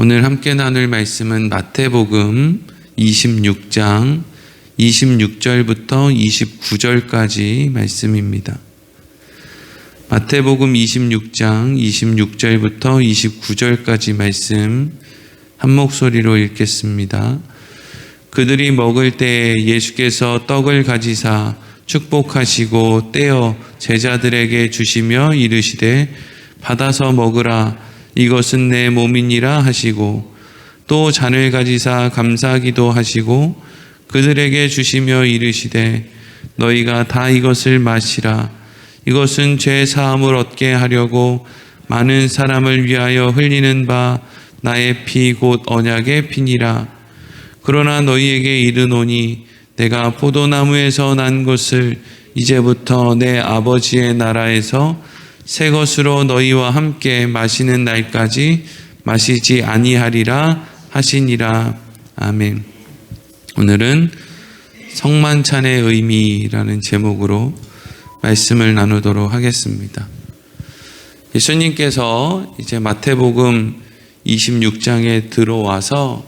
오늘 함께 나눌 말씀은 마태복음 26장 26절부터 29절까지 말씀입니다. 마태복음 26장 26절부터 29절까지 말씀 한 목소리로 읽겠습니다. 그들이 먹을 때에 예수께서 떡을 가지사 축복하시고 떼어 제자들에게 주시며 이르시되 받아서 먹으라, 이것은 내 몸이니라 하시고, 또 잔을 가지사 감사하기도 하시고 그들에게 주시며 이르시되 너희가 다 이것을 마시라, 이것은 죄 사함을 얻게 하려고 많은 사람을 위하여 흘리는 바 나의 피 곧 언약의 피니라. 그러나 너희에게 이르노니 내가 포도나무에서 난 것을 이제부터 내 아버지의 나라에서 새 것으로 너희와 함께 마시는 날까지 마시지 아니하리라 하시니라. 아멘. 오늘은 성만찬의 의미라는 제목으로 말씀을 나누도록 하겠습니다. 예수님께서 이제 마태복음 26장에 들어와서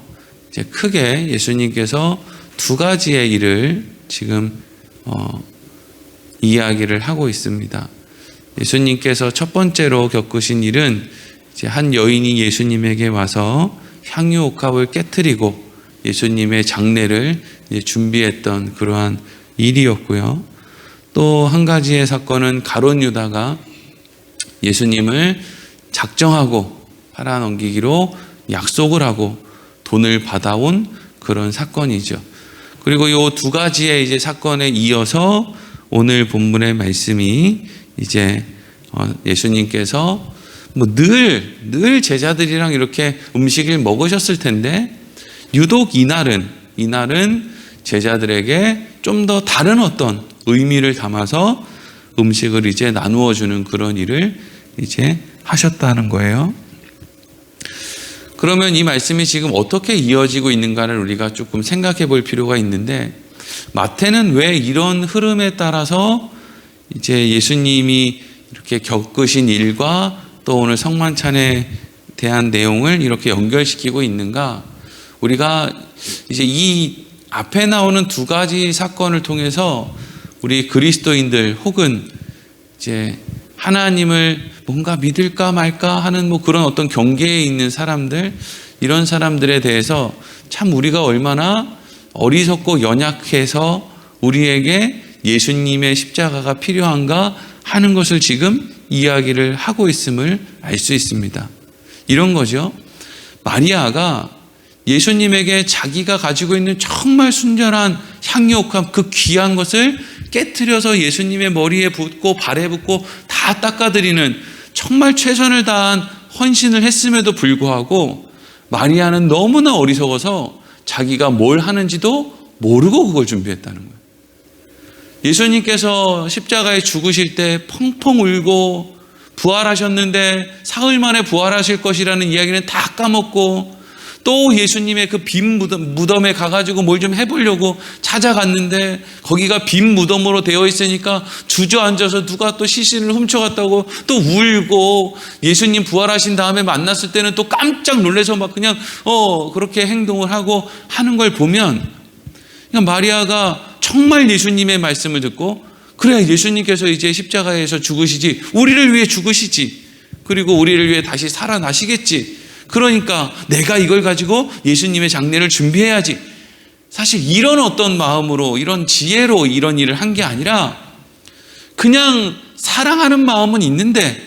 이제 크게 예수님께서 두 가지의 일을 지금 이야기를 하고 있습니다. 예수님께서 첫 번째로 겪으신 일은 이제 한 여인이 예수님에게 와서 향유 옥합을 깨트리고 예수님의 장례를 이제 준비했던 그러한 일이었고요. 또 한 가지의 사건은 가룟 유다가 예수님을 작정하고 팔아넘기기로 약속을 하고 돈을 받아온 그런 사건이죠. 그리고 이 두 가지의 이제 사건에 이어서 오늘 본문의 말씀이 이제 예수님께서 늘 제자들이랑 이렇게 음식을 먹으셨을 텐데 유독 이날은 제자들에게 좀 더 다른 어떤 의미를 담아서 음식을 이제 나누어 주는 그런 일을 이제 하셨다는 거예요. 그러면 이 말씀이 지금 어떻게 이어지고 있는가를 우리가 조금 생각해 볼 필요가 있는데, 마태는 왜 이런 흐름에 따라서 이제 예수님이 이렇게 겪으신 일과 또 오늘 성만찬에 대한 내용을 이렇게 연결시키고 있는가? 우리가 이제 이 앞에 나오는 두 가지 사건을 통해서 우리 그리스도인들 혹은 이제 하나님을 뭔가 믿을까 말까 하는 그런 어떤 경계에 있는 사람들, 이런 사람들에 대해서 참 우리가 얼마나 어리석고 연약해서 우리에게 예수님의 십자가가 필요한가 하는 것을 지금 이야기를 하고 있음을 알 수 있습니다. 이런 거죠. 마리아가 예수님에게 자기가 가지고 있는 정말 순전한 향유옥합, 그 귀한 것을 깨트려서 예수님의 머리에 붓고 발에 붓고 다 닦아드리는 정말 최선을 다한 헌신을 했음에도 불구하고 마리아는 너무나 어리석어서 자기가 뭘 하는지도 모르고 그걸 준비했다는 거예요. 예수님께서 십자가에 죽으실 때 펑펑 울고 부활하셨는데 사흘 만에 부활하실 것이라는 이야기는 다 까먹고, 또 예수님의 그 빈 무덤에 가가지고 뭘 좀 해보려고 찾아갔는데 거기가 빈 무덤으로 되어 있으니까 주저앉아서 누가 또 시신을 훔쳐갔다고 또 울고, 예수님 부활하신 다음에 만났을 때는 또 깜짝 놀라서 막 그냥 그렇게 행동을 하고 하는 걸 보면, 그냥 마리아가 정말 예수님의 말씀을 듣고, 그래, 예수님께서 이제 십자가에서 죽으시지, 우리를 위해 죽으시지, 그리고 우리를 위해 다시 살아나시겠지, 그러니까 내가 이걸 가지고 예수님의 장례를 준비해야지. 사실 이런 어떤 마음으로, 이런 지혜로 이런 일을 한 게 아니라 그냥 사랑하는 마음은 있는데,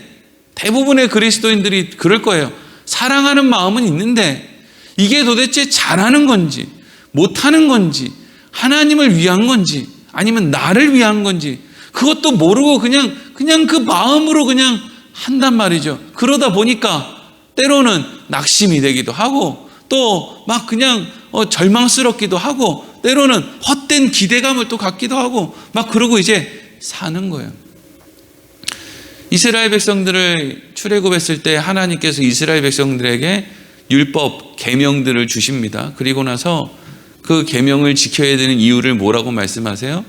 대부분의 그리스도인들이 그럴 거예요. 사랑하는 마음은 있는데 이게 도대체 잘하는 건지 못하는 건지 하나님을 위한 건지 아니면 나를 위한 건지 그것도 모르고 그냥 그 마음으로 그냥 한단 말이죠. 그러다 보니까 때로는 낙심이 되기도 하고 또 막 그냥 절망스럽기도 하고 때로는 헛된 기대감을 또 갖기도 하고 막 그러고 이제 사는 거예요. 이스라엘 백성들을 출애굽했을 때 하나님께서 이스라엘 백성들에게 율법, 계명들을 주십니다. 그리고 나서 그 계명을 지켜야 되는 이유를 뭐라고 말씀하세요?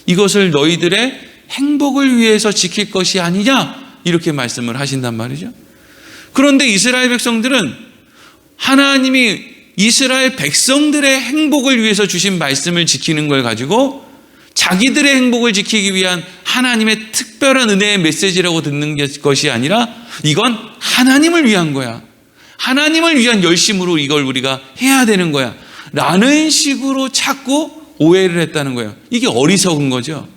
이것을 너희들의 행복을 위해서 지킬 것이 아니냐, 이렇게 말씀을 하신단 말이죠. 그런데 이스라엘 백성들은 하나님이 이스라엘 백성들의 행복을 위해서 주신 말씀을 지키는 걸 가지고 자기들의 행복을 지키기 위한 하나님의 특별한 은혜의 메시지라고 듣는 것이 아니라 이건 하나님을 위한 거야. 하나님을 위한 열심으로 이걸 우리가 해야 되는 거야. 라는 식으로 자꾸 오해를 했다는 거예요. 이게 어리석은 거죠.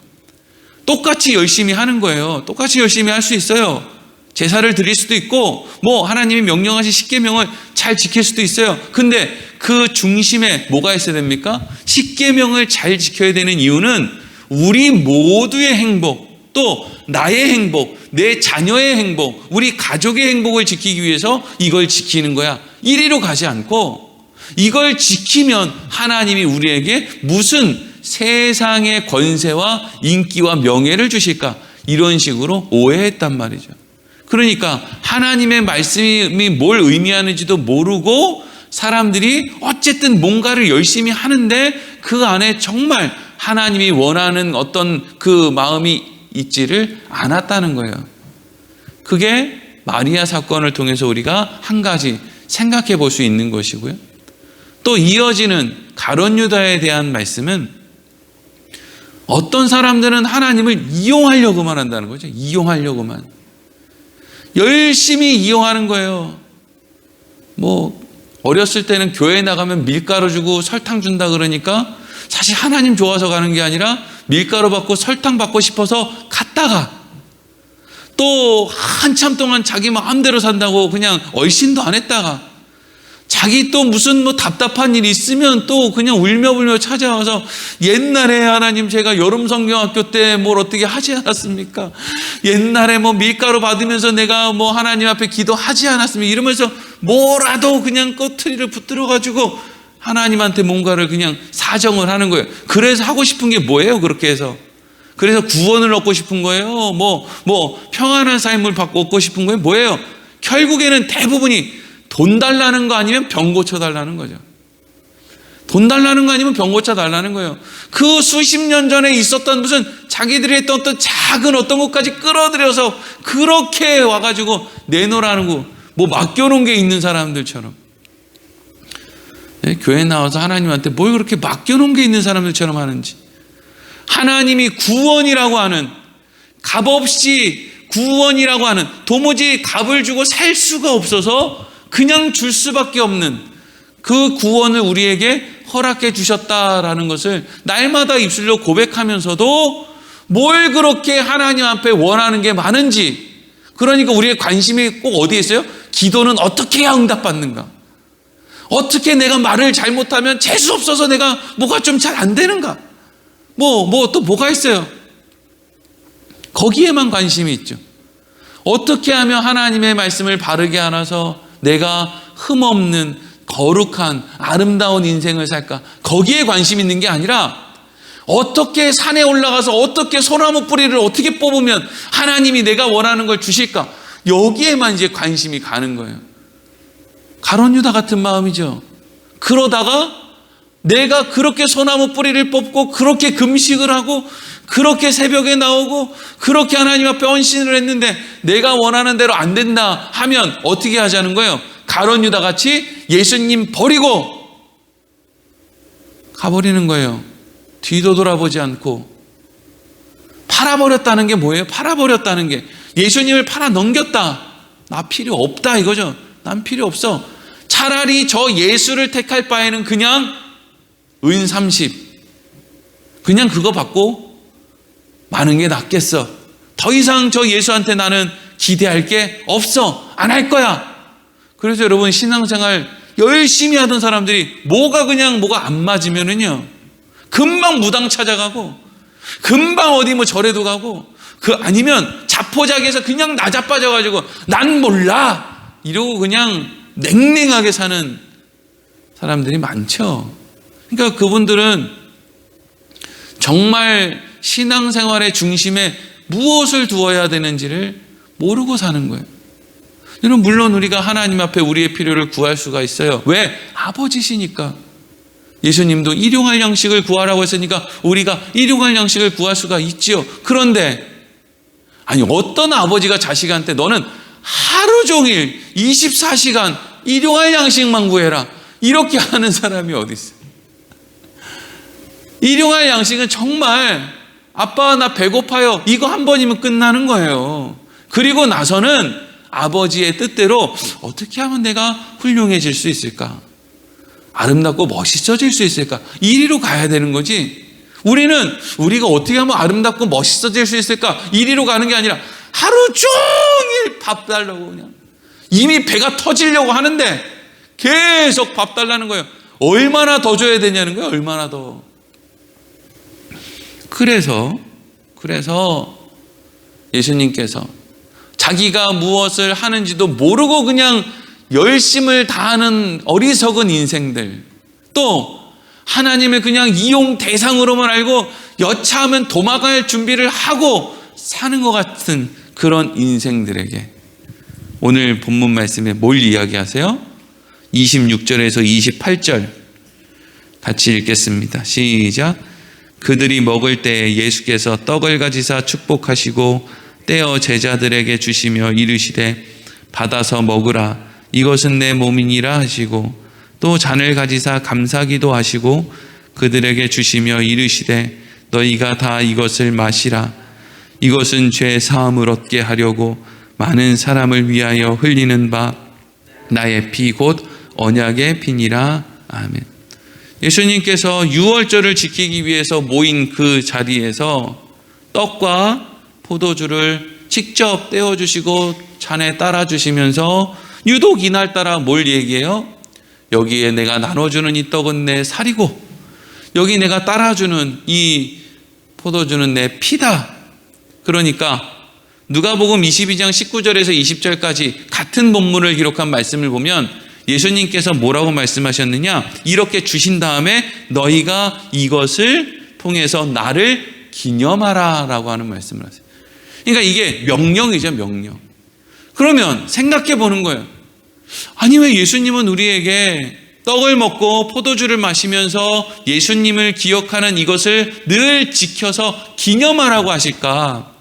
똑같이 열심히 하는 거예요. 똑같이 열심히 할 수 있어요. 제사를 드릴 수도 있고 하나님이 명령하신 십계명을 잘 지킬 수도 있어요. 근데 그 중심에 뭐가 있어야 됩니까? 십계명을 잘 지켜야 되는 이유는 우리 모두의 행복, 또 나의 행복, 내 자녀의 행복, 우리 가족의 행복을 지키기 위해서 이걸 지키는 거야. 이리로 가지 않고 이걸 지키면 하나님이 우리에게 무슨 세상의 권세와 인기와 명예를 주실까? 이런 식으로 오해했단 말이죠. 그러니까 하나님의 말씀이 뭘 의미하는지도 모르고 사람들이 어쨌든 뭔가를 열심히 하는데 그 안에 정말 하나님이 원하는 어떤 그 마음이 있지를 않았다는 거예요. 그게 마리아 사건을 통해서 우리가 한 가지 생각해 볼 수 있는 것이고요. 또 이어지는 가룟 유다에 대한 말씀은 어떤 사람들은 하나님을 이용하려고만 한다는 거죠. 이용하려고만. 열심히 이용하는 거예요. 어렸을 때는 교회 나가면 밀가루 주고 설탕 준다 그러니까 사실 하나님 좋아서 가는 게 아니라 밀가루 받고 설탕 받고 싶어서 갔다가 또 한참 동안 자기 마음대로 산다고 그냥 얼씬도 안 했다가 자기 또 무슨 답답한 일 있으면 또 그냥 울며불며 찾아와서 옛날에 하나님 제가 여름 성경학교 때 뭘 어떻게 하지 않았습니까? 옛날에 밀가루 받으면서 내가 하나님 앞에 기도하지 않았습니까? 이러면서 뭐라도 그냥 꼬투리를 붙들어 가지고 하나님한테 뭔가를 그냥 사정을 하는 거예요. 그래서 하고 싶은 게 뭐예요? 그렇게 해서. 그래서 구원을 얻고 싶은 거예요? 평안한 삶을 얻고 싶은 거예요? 뭐예요? 결국에는 대부분이 돈 달라는 거 아니면 병 고쳐달라는 거죠. 돈 달라는 거 아니면 병 고쳐달라는 거예요. 그 수십 년 전에 있었던 무슨 자기들이 했던 어떤 작은 어떤 것까지 끌어들여서 그렇게 와가지고 내놓으라는 거, 맡겨놓은 게 있는 사람들처럼. 네, 교회 나와서 하나님한테 뭘 그렇게 맡겨놓은 게 있는 사람들처럼 하는지. 하나님이 구원이라고 하는, 값없이 구원이라고 하는, 도무지 값을 주고 살 수가 없어서 그냥 줄 수밖에 없는 그 구원을 우리에게 허락해 주셨다라는 것을 날마다 입술로 고백하면서도 뭘 그렇게 하나님 앞에 원하는 게 많은지, 그러니까 우리의 관심이 꼭 어디에 있어요? 기도는 어떻게 해야 응답받는가? 어떻게 내가 말을 잘못하면 재수 없어서 내가 뭐가 좀 잘 안 되는가? 또 뭐가 있어요? 거기에만 관심이 있죠. 어떻게 하면 하나님의 말씀을 바르게 알아서 내가 흠없는 거룩한 아름다운 인생을 살까? 거기에 관심 있는 게 아니라 어떻게 산에 올라가서 어떻게 소나무 뿌리를 어떻게 뽑으면 하나님이 내가 원하는 걸 주실까? 여기에만 이제 관심이 가는 거예요. 가룟 유다 같은 마음이죠. 그러다가 내가 그렇게 소나무 뿌리를 뽑고 그렇게 금식을 하고 그렇게 새벽에 나오고 그렇게 하나님 앞에 헌신을 했는데 내가 원하는 대로 안 된다 하면 어떻게 하자는 거예요? 가룟 유다 같이 예수님 버리고 가버리는 거예요. 뒤도 돌아보지 않고. 팔아버렸다는 게 뭐예요? 팔아버렸다는 게 예수님을 팔아 넘겼다. 나 필요 없다 이거죠. 난 필요 없어. 차라리 저 예수를 택할 바에는 그냥 은 30 그냥 그거 받고 마는 게 낫겠어. 더 이상 저 예수한테 나는 기대할 게 없어. 안 할 거야. 그래서 여러분 신앙생활 열심히 하던 사람들이 뭐가 안 맞으면은요 금방 무당 찾아가고 금방 어디 절에도 가고 아니면 자포자기해서 그냥 나자빠져가지고 난 몰라 이러고 그냥 냉랭하게 사는 사람들이 많죠. 그러니까 그분들은 정말 신앙생활의 중심에 무엇을 두어야 되는지를 모르고 사는 거예요. 여러분 물론 우리가 하나님 앞에 우리의 필요를 구할 수가 있어요. 왜? 아버지시니까. 예수님도 일용할 양식을 구하라고 했으니까 우리가 일용할 양식을 구할 수가 있지요. 그런데 어떤 아버지가 자식한테 너는 하루 종일 24시간 일용할 양식만 구해라. 이렇게 하는 사람이 어디 있어요? 일용할 양식은 정말 아빠 나 배고파요. 이거 한 번이면 끝나는 거예요. 그리고 나서는 아버지의 뜻대로 어떻게 하면 내가 훌륭해질 수 있을까? 아름답고 멋있어질 수 있을까? 이리로 가야 되는 거지. 우리가 어떻게 하면 아름답고 멋있어질 수 있을까? 이리로 가는 게 아니라 하루 종일 밥 달라고 그냥. 이미 배가 터지려고 하는데 계속 밥 달라는 거예요. 얼마나 더 줘야 되냐는 거예요. 얼마나 더. 그래서 예수님께서 자기가 무엇을 하는지도 모르고 그냥 열심을 다하는 어리석은 인생들, 또 하나님을 그냥 이용 대상으로만 알고 여차하면 도망갈 준비를 하고 사는 것 같은 그런 인생들에게 오늘 본문 말씀에 뭘 이야기하세요? 26절에서 28절 같이 읽겠습니다. 시작. 그들이 먹을 때에 예수께서 떡을 가지사 축복하시고 떼어 제자들에게 주시며 이르시되 받아서 먹으라, 이것은 내 몸이니라 하시고 또 잔을 가지사 감사기도 하시고 그들에게 주시며 이르시되 너희가 다 이것을 마시라, 이것은 죄 사함을 얻게 하려고 많은 사람을 위하여 흘리는 바 나의 피 곧 언약의 피니라. 아멘. 예수님께서 유월절을 지키기 위해서 모인 그 자리에서 떡과 포도주를 직접 떼어주시고 잔에 따라주시면서 유독 이날따라 뭘 얘기해요? 여기에 내가 나눠주는 이 떡은 내 살이고 여기 내가 따라주는 이 포도주는 내 피다. 그러니까 누가복음 22장 19절에서 20절까지 같은 본문을 기록한 말씀을 보면 예수님께서 뭐라고 말씀하셨느냐? 이렇게 주신 다음에 너희가 이것을 통해서 나를 기념하라 라고 하는 말씀을 하세요. 그러니까 이게 명령이죠, 명령. 그러면 생각해 보는 거예요. 아니 왜 예수님은 우리에게 떡을 먹고 포도주를 마시면서 예수님을 기억하는 이것을 늘 지켜서 기념하라고 하실까?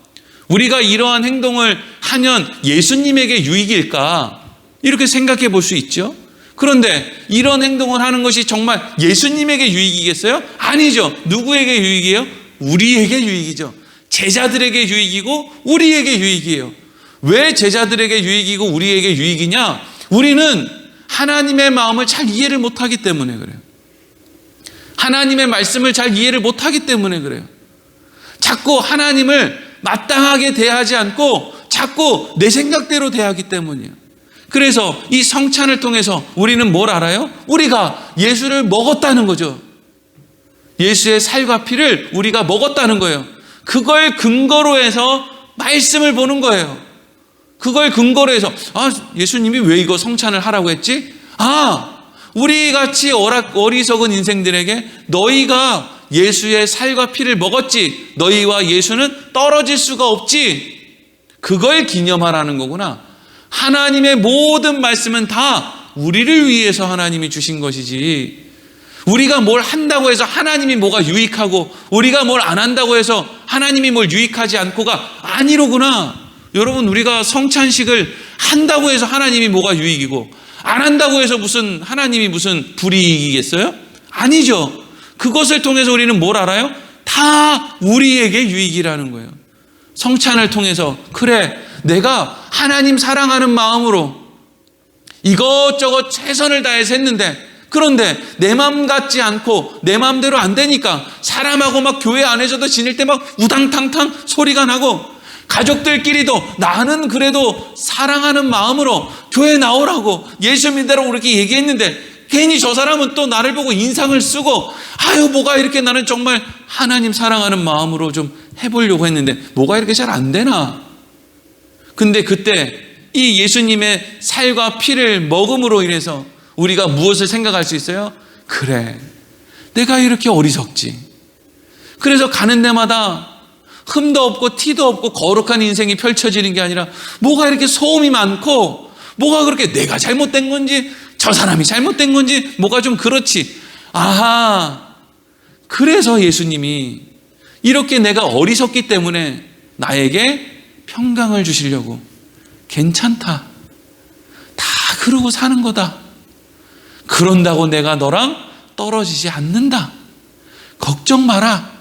우리가 이러한 행동을 하면 예수님에게 유익일까? 이렇게 생각해 볼 수 있죠. 그런데 이런 행동을 하는 것이 정말 예수님에게 유익이겠어요? 아니죠. 누구에게 유익이에요? 우리에게 유익이죠. 제자들에게 유익이고 우리에게 유익이에요. 왜 제자들에게 유익이고 우리에게 유익이냐? 우리는 하나님의 마음을 잘 이해를 못하기 때문에 그래요. 하나님의 말씀을 잘 이해를 못하기 때문에 그래요. 자꾸 하나님을 마땅하게 대하지 않고 자꾸 내 생각대로 대하기 때문이에요. 그래서 이 성찬을 통해서 우리는 뭘 알아요? 우리가 예수를 먹었다는 거죠. 예수의 살과 피를 우리가 먹었다는 거예요. 그걸 근거로 해서 말씀을 보는 거예요. 그걸 근거로 해서 예수님이 왜 이거 성찬을 하라고 했지? 우리 같이 어리석은 인생들에게 너희가 예수의 살과 피를 먹었지, 너희와 예수는 떨어질 수가 없지, 그걸 기념하라는 거구나. 하나님의 모든 말씀은 다 우리를 위해서 하나님이 주신 것이지, 우리가 뭘 한다고 해서 하나님이 뭐가 유익하고 우리가 뭘 안 한다고 해서 하나님이 뭘 유익하지 않고가 아니로구나. 여러분, 우리가 성찬식을 한다고 해서 하나님이 뭐가 유익이고 안 한다고 해서 무슨 하나님이 무슨 불이익이겠어요? 아니죠. 그것을 통해서 우리는 뭘 알아요? 다 우리에게 유익이라는 거예요. 성찬을 통해서 그래, 내가 하나님 사랑하는 마음으로 이것저것 최선을 다해서 했는데, 그런데 내 마음 같지 않고 내 마음대로 안 되니까 사람하고 막 교회 안에서도 지낼 때 막 우당탕탕 소리가 나고, 가족들끼리도 나는 그래도 사랑하는 마음으로 교회 나오라고 예수 믿으라고 그렇게 얘기했는데 괜히 저 사람은 또 나를 보고 인상을 쓰고, 뭐가 이렇게 나는 정말 하나님 사랑하는 마음으로 좀 해보려고 했는데 뭐가 이렇게 잘 안 되나. 근데 그때 이 예수님의 살과 피를 먹음으로 인해서 우리가 무엇을 생각할 수 있어요? 그래, 내가 이렇게 어리석지. 그래서 가는 데마다 흠도 없고 티도 없고 거룩한 인생이 펼쳐지는 게 아니라 뭐가 이렇게 소음이 많고, 뭐가 그렇게 내가 잘못된 건지 저 사람이 잘못된 건지 뭐가 좀 그렇지. 그래서 예수님이 이렇게 내가 어리석기 때문에 나에게 평강을 주시려고 괜찮다, 다 그러고 사는 거다. 그런다고 내가 너랑 떨어지지 않는다. 걱정 마라.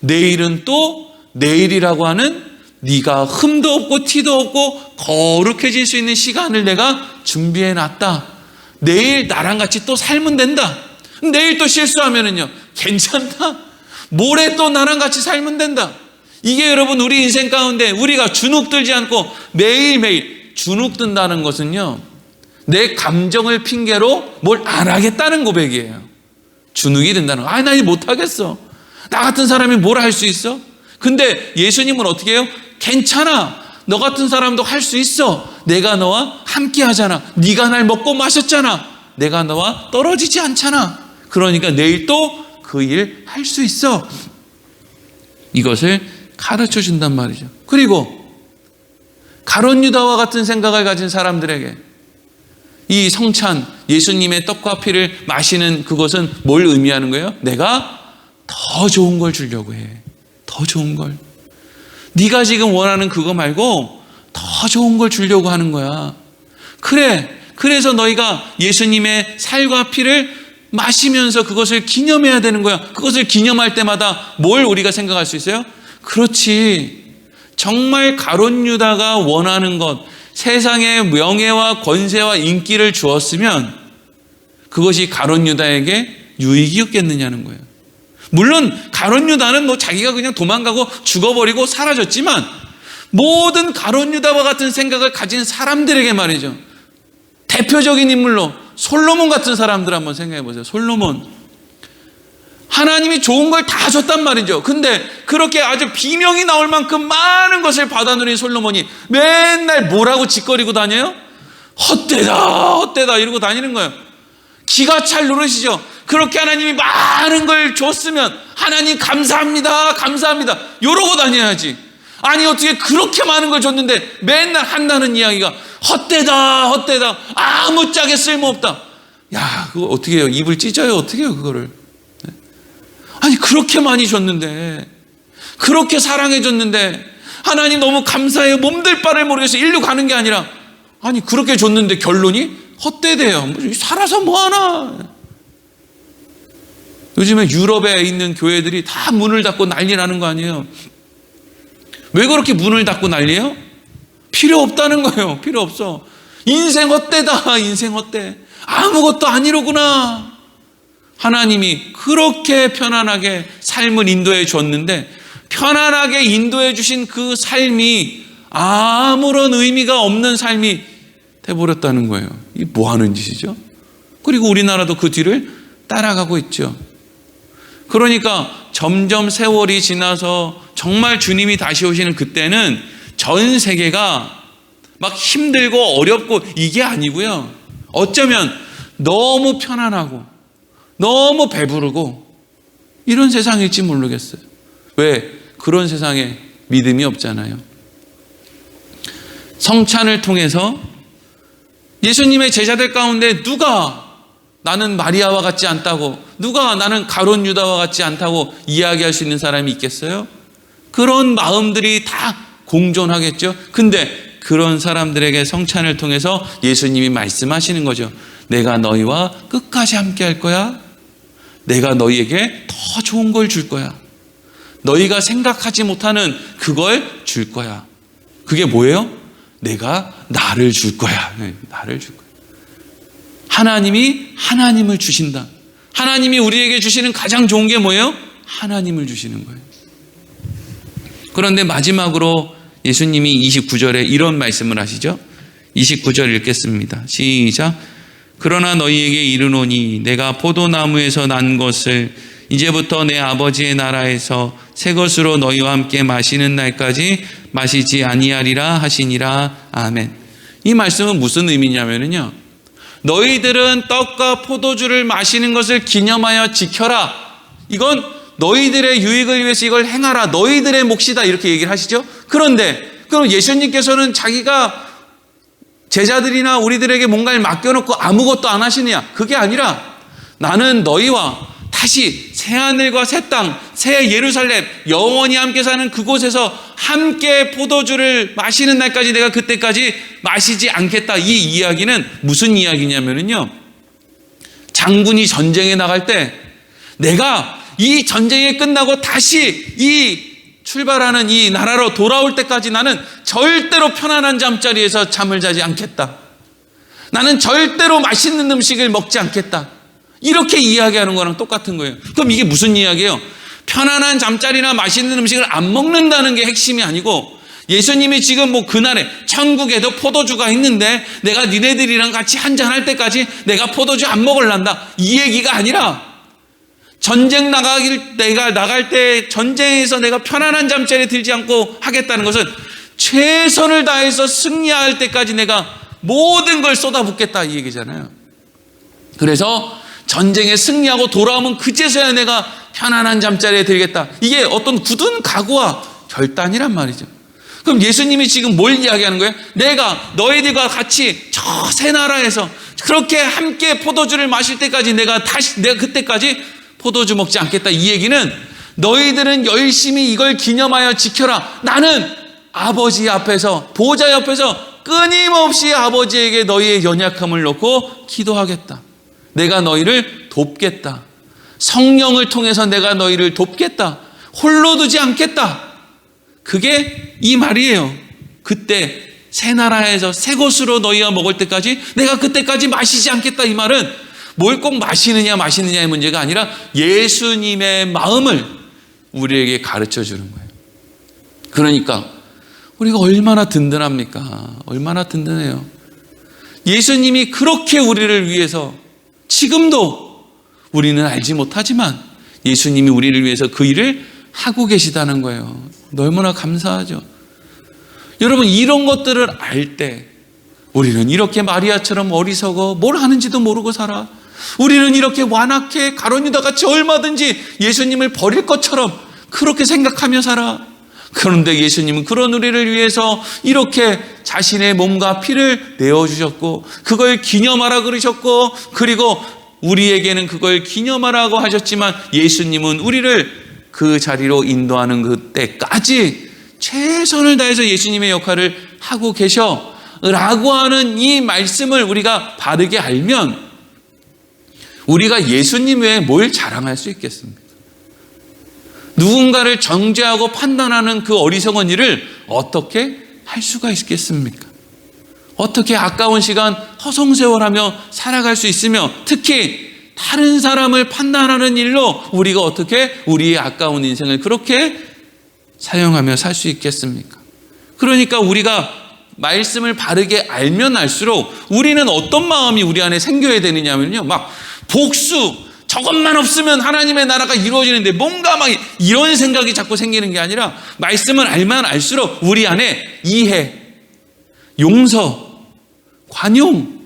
내일은 또 내일이라고 하는 네가 흠도 없고 티도 없고 거룩해질 수 있는 시간을 내가 준비해놨다. 내일 나랑 같이 또 살면 된다. 내일 또 실수하면은요, 괜찮다. 모레 또 나랑 같이 살면 된다. 이게 여러분 우리 인생 가운데 우리가 주눅들지 않고 매일매일 주눅든다는 것은요, 내 감정을 핑계로 뭘 안 하겠다는 고백이에요. 주눅이 든다는 거. 나 이제 못하겠어. 나 같은 사람이 뭘 할 수 있어? 근데 예수님은 어떻게 해요? 괜찮아. 너 같은 사람도 할 수 있어. 내가 너와 함께 하잖아. 네가 날 먹고 마셨잖아. 내가 너와 떨어지지 않잖아. 그러니까 내일 또 그 일 할 수 있어. 이것을 가르쳐 준단 말이죠. 그리고 가룟 유다와 같은 생각을 가진 사람들에게 이 성찬, 예수님의 떡과 피를 마시는 그것은 뭘 의미하는 거예요? 내가 더 좋은 걸 주려고 해. 더 좋은 걸. 네가 지금 원하는 그거 말고 더 좋은 걸 주려고 하는 거야. 그래. 그래서 너희가 예수님의 살과 피를 마시면서 그것을 기념해야 되는 거야. 그것을 기념할 때마다 뭘 우리가 생각할 수 있어요? 그렇지. 정말 가룟 유다가 원하는 것, 세상의 명예와 권세와 인기를 주었으면 그것이 가룟 유다에게 유익이었겠느냐는 거예요. 물론 가룟 유다는 뭐 자기가 그냥 도망가고 죽어버리고 사라졌지만 모든 가룟 유다와 같은 생각을 가진 사람들에게 말이죠. 대표적인 인물로 솔로몬 같은 사람들 한번 생각해 보세요. 솔로몬. 하나님이 좋은 걸 다 줬단 말이죠. 근데 그렇게 아주 비명이 나올 만큼 많은 것을 받아 누린 솔로몬이 맨날 뭐라고 짓거리고 다녀요? 헛되다, 헛되다 이러고 다니는 거예요. 기가 찰 노릇이죠. 그렇게 하나님이 많은 걸 줬으면 하나님 감사합니다, 감사합니다 이러고 다녀야지. 아니 어떻게 그렇게 많은 걸 줬는데 맨날 한다는 이야기가 헛되다, 헛되다, 아무짝에 쓸모없다. 야, 그거 어떻게 해요? 입을 찢어요? 어떻게 해요 그거를? 아니 그렇게 많이 줬는데, 그렇게 사랑해 줬는데 하나님 너무 감사해요. 몸둘 바를 모르겠어요. 일로 가는 게 아니라 아니 그렇게 줬는데 결론이 헛되대요. 살아서 뭐하나. 요즘에 유럽에 있는 교회들이 다 문을 닫고 난리 나는 거 아니에요. 왜 그렇게 문을 닫고 난리예요? 필요 없다는 거예요. 필요 없어. 인생 헛되다. 인생 헛되. 아무것도 아니로구나. 하나님이 그렇게 편안하게 삶을 인도해 줬는데 편안하게 인도해 주신 그 삶이 아무런 의미가 없는 삶이 돼버렸다는 거예요. 이게 뭐 하는 짓이죠? 그리고 우리나라도 그 뒤를 따라가고 있죠. 그러니까 점점 세월이 지나서 정말 주님이 다시 오시는 그때는 전 세계가 막 힘들고 어렵고 이게 아니고요. 어쩌면 너무 편안하고 너무 배부르고 이런 세상일지 모르겠어요. 왜? 그런 세상에 믿음이 없잖아요. 성찬을 통해서 예수님의 제자들 가운데 누가 나는 마리아와 같지 않다고, 누가 나는 가룟 유다와 같지 않다고 이야기할 수 있는 사람이 있겠어요? 그런 마음들이 다 공존하겠죠. 근데 그런 사람들에게 성찬을 통해서 예수님이 말씀하시는 거죠. 내가 너희와 끝까지 함께 할 거야. 내가 너희에게 더 좋은 걸 줄 거야. 너희가 생각하지 못하는 그걸 줄 거야. 그게 뭐예요? 내가 나를 줄 거야. 나를 줄 거야. 하나님이 하나님을 주신다. 하나님이 우리에게 주시는 가장 좋은 게 뭐예요? 하나님을 주시는 거예요. 그런데 마지막으로 예수님이 29절에 이런 말씀을 하시죠. 29절 읽겠습니다. 시작. 그러나 너희에게 이르노니 내가 포도나무에서 난 것을 이제부터 내 아버지의 나라에서 새 것으로 너희와 함께 마시는 날까지 마시지 아니하리라 하시니라. 아멘. 이 말씀은 무슨 의미냐면요, 너희들은 떡과 포도주를 마시는 것을 기념하여 지켜라. 이건 너희들의 유익을 위해서 이걸 행하라. 너희들의 몫이다. 이렇게 얘기를 하시죠. 그런데 그럼 예수님께서는 자기가 제자들이나 우리들에게 뭔가를 맡겨놓고 아무것도 안 하시느냐? 그게 아니라 나는 너희와 다시 새하늘과 새 땅, 새 예루살렘, 영원히 함께 사는 그곳에서 함께 포도주를 마시는 날까지 내가 그때까지 마시지 않겠다. 이 이야기는 무슨 이야기냐면요, 장군이 전쟁에 나갈 때 내가 이 전쟁이 끝나고 다시 이 출발하는 이 나라로 돌아올 때까지 나는 절대로 편안한 잠자리에서 잠을 자지 않겠다. 나는 절대로 맛있는 음식을 먹지 않겠다. 이렇게 이야기하는 거랑 똑같은 거예요. 그럼 이게 무슨 이야기예요? 편안한 잠자리나 맛있는 음식을 안 먹는다는 게 핵심이 아니고, 예수님이 지금 뭐 그날에 천국에도 포도주가 있는데 내가 니네들이랑 같이 한잔할 때까지 내가 포도주 안 먹을란다, 이 얘기가 아니라, 전쟁 내가 나갈 때 전쟁에서 내가 편안한 잠자리에 들지 않고 하겠다는 것은 최선을 다해서 승리할 때까지 내가 모든 걸 쏟아붓겠다, 이 얘기잖아요. 그래서 전쟁에 승리하고 돌아오면 그제서야 내가 편안한 잠자리에 들겠다. 이게 어떤 굳은 각오와 결단이란 말이죠. 그럼 예수님이 지금 뭘 이야기하는 거예요? 내가 너희들과 같이 저 새 나라에서 그렇게 함께 포도주를 마실 때까지 내가 그때까지 포도주 먹지 않겠다. 이 얘기는 너희들은 열심히 이걸 기념하여 지켜라. 나는 아버지 앞에서, 보좌 옆에서 끊임없이 아버지에게 너희의 연약함을 놓고 기도하겠다. 내가 너희를 돕겠다. 성령을 통해서 내가 너희를 돕겠다. 홀로 두지 않겠다. 그게 이 말이에요. 그때 새 나라에서 새 곳으로 너희가 먹을 때까지 내가 그때까지 마시지 않겠다. 이 말은 뭘 꼭 마시느냐의 문제가 아니라 예수님의 마음을 우리에게 가르쳐 주는 거예요. 그러니까 우리가 얼마나 든든합니까? 얼마나 든든해요. 예수님이 그렇게 우리를 위해서, 지금도 우리는 알지 못하지만 예수님이 우리를 위해서 그 일을 하고 계시다는 거예요. 너무나 감사하죠. 여러분, 이런 것들을 알 때 우리는 이렇게 마리아처럼 어리석어 뭘 하는지도 모르고 살아. 우리는 이렇게 완악해 가룟 유다 같이 얼마든지 예수님을 버릴 것처럼 그렇게 생각하며 살아. 그런데 예수님은 그런 우리를 위해서 이렇게 자신의 몸과 피를 내어주셨고 그걸 기념하라 그러셨고, 그리고 우리에게는 그걸 기념하라고 하셨지만 예수님은 우리를 그 자리로 인도하는 그때까지 최선을 다해서 예수님의 역할을 하고 계셔 라고 하는 이 말씀을 우리가 바르게 알면 우리가 예수님 외에 뭘 자랑할 수 있겠습니까? 누군가를 정죄하고 판단하는 그 어리석은 일을 어떻게 할 수가 있겠습니까? 어떻게 아까운 시간 허송세월하며 살아갈 수 있으며, 특히 다른 사람을 판단하는 일로 우리가 어떻게 우리의 아까운 인생을 그렇게 사용하며 살 수 있겠습니까? 그러니까 우리가 말씀을 바르게 알면 알수록 우리는 어떤 마음이 우리 안에 생겨야 되느냐면요, 막 복수, 저것만 없으면 하나님의 나라가 이루어지는데 뭔가 막 이런 생각이 자꾸 생기는 게 아니라, 말씀을 알면 알수록 우리 안에 이해, 용서, 관용,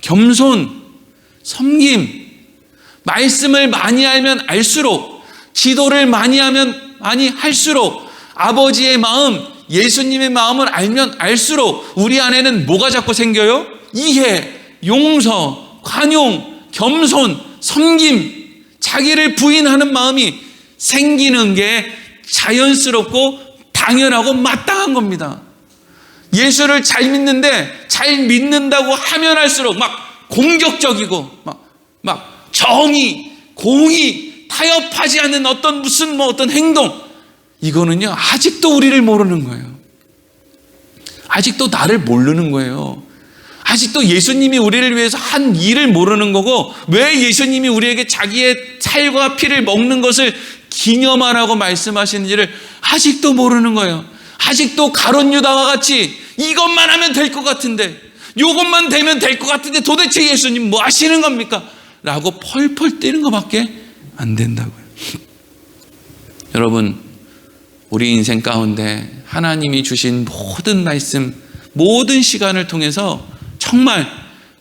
겸손, 섬김, 말씀을 많이 알면 알수록, 기도를 많이 하면 많이 할수록, 아버지의 마음, 예수님의 마음을 알면 알수록 우리 안에는 뭐가 자꾸 생겨요? 이해, 용서, 관용, 겸손, 섬김, 자기를 부인하는 마음이 생기는 게 자연스럽고 당연하고 마땅한 겁니다. 예수를 잘 믿는데 잘 믿는다고 하면 할수록 막 공격적이고 막 정의, 공의, 타협하지 않는 어떤 어떤 행동, 이거는요 아직도 우리를 모르는 거예요. 아직도 나를 모르는 거예요. 아직도 예수님이 우리를 위해서 한 일을 모르는 거고, 왜 예수님이 우리에게 자기의 살과 피를 먹는 것을 기념하라고 말씀하시는지를 아직도 모르는 거예요. 아직도 가룟 유다와 같이 이것만 하면 될 것 같은데, 이것만 되면 될 것 같은데 도대체 예수님 뭐 하시는 겁니까? 라고 펄펄 뛰는 것밖에 안 된다고요. 여러분, 우리 인생 가운데 하나님이 주신 모든 말씀, 모든 시간을 통해서 정말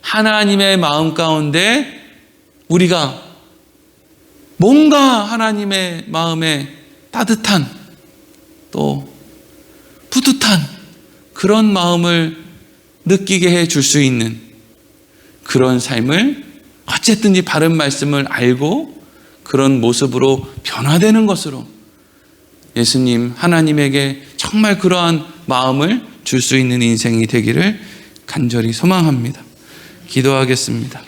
하나님의 마음 가운데 우리가 뭔가 하나님의 마음에 따뜻한, 또 뿌듯한 그런 마음을 느끼게 해줄 수 있는 그런 삶을, 어쨌든지 바른 말씀을 알고 그런 모습으로 변화되는 것으로 예수님 하나님에게 정말 그러한 마음을 줄 수 있는 인생이 되기를 간절히 소망합니다. 기도하겠습니다.